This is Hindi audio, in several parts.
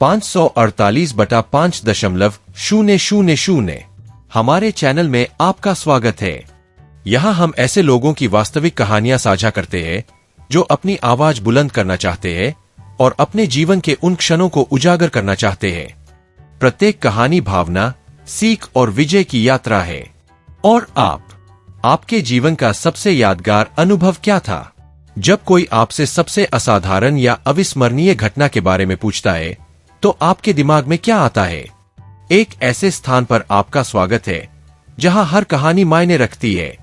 548/5.000। हमारे चैनल में आपका स्वागत है। यहाँ हम ऐसे लोगों की वास्तविक कहानियां साझा करते हैं जो अपनी आवाज बुलंद करना चाहते हैं और अपने जीवन के उन क्षणों को उजागर करना चाहते हैं। प्रत्येक कहानी भावना, सीख और विजय की यात्रा है। और आपके जीवन का सबसे यादगार अनुभव क्या था? जब कोई आपसे सबसे असाधारण या अविस्मरणीय घटना के बारे में पूछता है तो आपके दिमाग में क्या आता है? एक ऐसे स्थान पर आपका स्वागत है जहां हर कहानी मायने रखती है।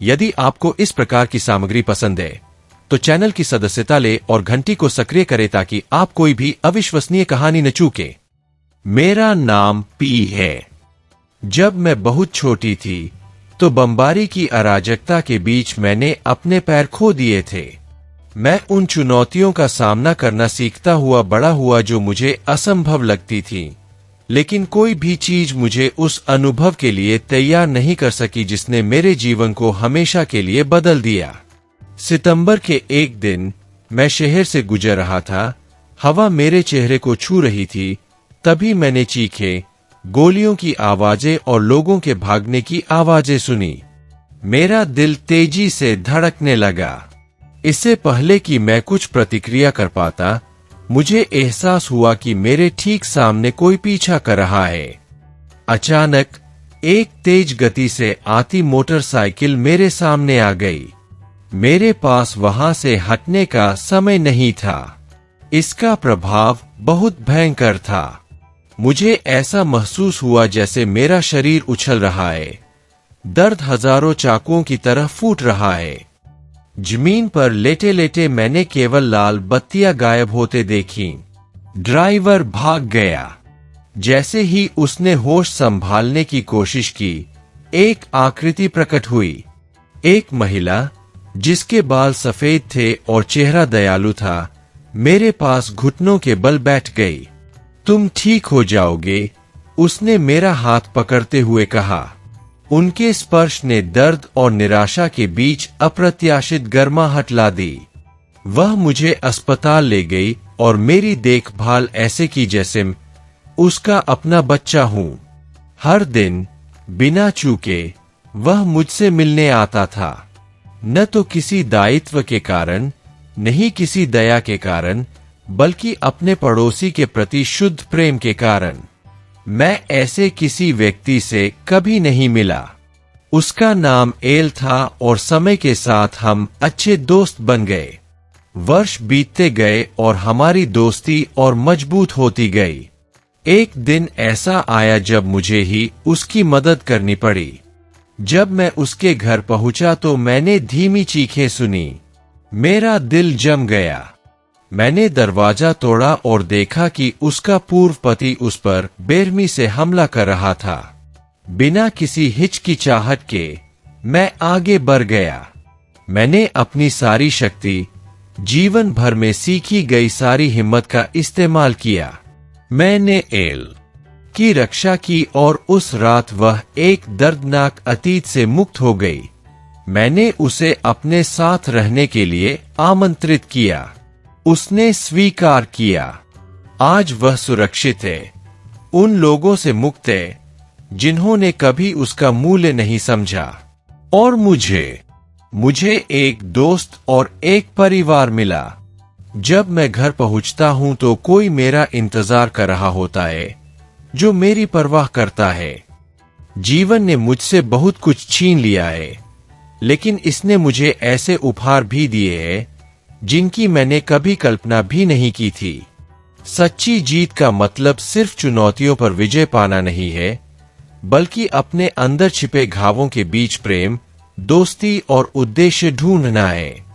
यदि आपको इस प्रकार की सामग्री पसंद है तो चैनल की सदस्यता ले और घंटी को सक्रिय करें ताकि आप कोई भी अविश्वसनीय कहानी न चूके। मेरा नाम पी है। जब मैं बहुत छोटी थी तो बमबारी की अराजकता के बीच मैंने अपने पैर खो दिए थे। मैं उन चुनौतियों का सामना करना सीखता हुआ बड़ा हुआ जो मुझे असंभव लगती थी, लेकिन कोई भी चीज मुझे उस अनुभव के लिए तैयार नहीं कर सकी जिसने मेरे जीवन को हमेशा के लिए बदल दिया। सितंबर के एक दिन मैं शहर से गुजर रहा था। हवा मेरे चेहरे को छू रही थी। तभी मैंने चीखें, गोलियों की आवाजें और लोगों के भागने की आवाजें सुनी। मेरा दिल तेजी से धड़कने लगा। इससे पहले कि मैं कुछ प्रतिक्रिया कर पाता, मुझे एहसास हुआ कि मेरे ठीक सामने कोई पीछा कर रहा है। अचानक एक तेज गति से आती मोटरसाइकिल मेरे सामने आ गई। मेरे पास वहां से हटने का समय नहीं था। इसका प्रभाव बहुत भयंकर था। मुझे ऐसा महसूस हुआ जैसे मेरा शरीर उछल रहा है। दर्द हजारों चाकुओं की तरह फूट रहा है। जमीन पर लेटे लेटे मैंने केवल लाल बत्तियां गायब होते देखी। ड्राइवर भाग गया। जैसे ही उसने होश संभालने की कोशिश की, एक आकृति प्रकट हुई। एक महिला जिसके बाल सफेद थे और चेहरा दयालु था, मेरे पास घुटनों के बल बैठ गई। तुम ठीक हो जाओगे, उसने मेरा हाथ पकड़ते हुए कहा। उनके स्पर्श ने दर्द और निराशा के बीच अप्रत्याशित गर्माहट ला दी। वह मुझे अस्पताल ले गई और मेरी देखभाल ऐसे की जैसे उसका अपना बच्चा हूं। हर दिन बिना चूके वह मुझसे मिलने आता था, न तो किसी दायित्व के कारण, नहीं किसी दया के कारण, बल्कि अपने पड़ोसी के प्रति शुद्ध प्रेम के कारण। मैं ऐसे किसी व्यक्ति से कभी नहीं मिला। उसका नाम एल था और समय के साथ हम अच्छे दोस्त बन गए। वर्ष बीतते गए और हमारी दोस्ती और मजबूत होती गई। एक दिन ऐसा आया जब मुझे ही उसकी मदद करनी पड़ी। जब मैं उसके घर पहुंचा तो मैंने धीमी चीखें सुनी। मेरा दिल जम गया। मैंने दरवाजा तोड़ा और देखा कि उसका पूर्व पति उस पर बेरहमी से हमला कर रहा था। बिना किसी हिचकिचाहट के मैं आगे बढ़ गया। मैंने अपनी सारी शक्ति, जीवन भर में सीखी गई सारी हिम्मत का इस्तेमाल किया। मैंने एल की रक्षा की और उस रात वह एक दर्दनाक अतीत से मुक्त हो गई। मैंने उसे अपने साथ रहने के लिए आमंत्रित किया। उसने स्वीकार किया। आज वह सुरक्षित है, उन लोगों से मुक्त है जिन्होंने कभी उसका मूल्य नहीं समझा। और मुझे एक दोस्त और एक परिवार मिला। जब मैं घर पहुंचता हूं तो कोई मेरा इंतजार कर रहा होता है, जो मेरी परवाह करता है। जीवन ने मुझसे बहुत कुछ छीन लिया है, लेकिन इसने मुझे ऐसे उपहार भी दिए हैं जिनकी मैंने कभी कल्पना भी नहीं की थी। सच्ची जीत का मतलब सिर्फ चुनौतियों पर विजय पाना नहीं है, बल्कि अपने अंदर छिपे घावों के बीच प्रेम, दोस्ती और उद्देश्य ढूंढना है।